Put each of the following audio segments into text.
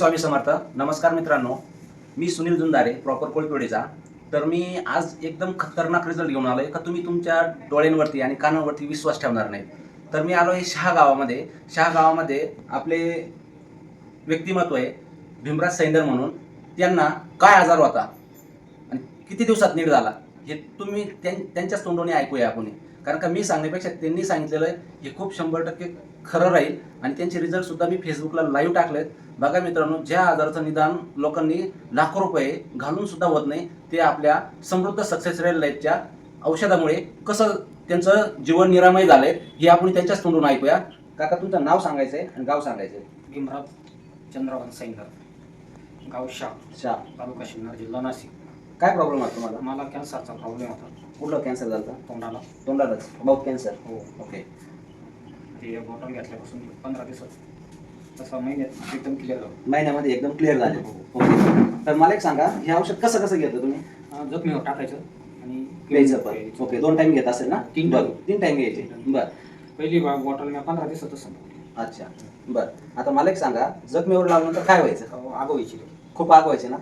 स्वामी समर्थ. नमस्कार मित्रांनो, मी सुनील जुंदारे, प्रॉपर कोळपेवाडीचा. तर मी आज एकदम खतरनाक रिझल्ट घेऊन आलोय का तुम्ही तुमच्या डोळ्यांवरती आणि कानांवरती विश्वास ठेवणार नाही. तर मी आलो आहे शहा गावामध्ये आपले व्यक्तिमत्व आहे भीमराज सैंदर म्हणून. त्यांना काय आजार होता आणि किती दिवसात नीट झाला हे तुम्ही त्यांच्याच तोंडून ऐकूया आपण. कारण का मी सांगण्यापेक्षा त्यांनी सांगितलेलं आहे हे खूप 100% खरं राहील आणि त्यांचे रिझल्ट सुद्धा मी फेसबुकला लाईव्ह टाकलेत. बघा मित्रांनो, ज्या आजाराचं निदान लोकांनी लाखो रुपये घालून सुद्धा होत नाही, ते आपल्या समृद्ध सक्सेस रेल लाईफच्या औषधामुळे कसं त्यांचं जीवन निरामय झालंय हे आपण त्यांच्याच तोंडून ऐकूया. काका, तुमचं नाव सांगायचंय आणि गाव सांगायचंय. भीमराज चंद्रकांत सैंदर, गाव शाह, तालुका शिन्नर, जिल्हा नाशिक. काय प्रॉब्लेम आहे तुम्हाला? मला कॅन्सरचा प्रॉब्लेम होता. कुठलं कॅन्सर झालं? तोंडालाच. Mouth cancer. हो. ओके. ते बॉटल घेतल्यापासून 15 दिवसात तसं महिन्यात एकदम क्लिअर झालं. महिन्यामध्ये एकदम क्लिअर झाले. ओके. तर मला एक सांगा, हे औषध कसं कसं घेतं तुम्ही? जखमीवर टाकायचं आणि प्यायचं पण. ओके. 2 टाइम घेत असेल ना? 3 टाइम घ्यायचे. बरं. पहिली बॉटल मी 15 दिवसातच संपवली. अच्छा. बरं. आता मला एक सांगा, जखमीवर लावल्यानंतर काय व्हायचं? आग व्हायची. खूप आग व्हायची ना?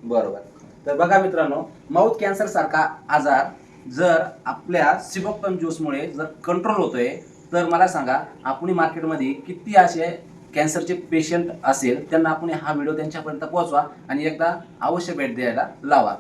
बरोबर. तर बघा मित्रांनो, माउथ कॅन्सर सारखा आजार जर आपल्या सिबोक्टम ज्यूसमुळे जर कंट्रोल होतोय, तर मला सांगा आपण मार्केटमध्ये किती असे कॅन्सरचे पेशंट असेल, त्यांना आपण हा व्हिडिओ त्यांच्यापर्यंत पोहोचवा आणि एकदा अवश्य भेट द्यायला लावा.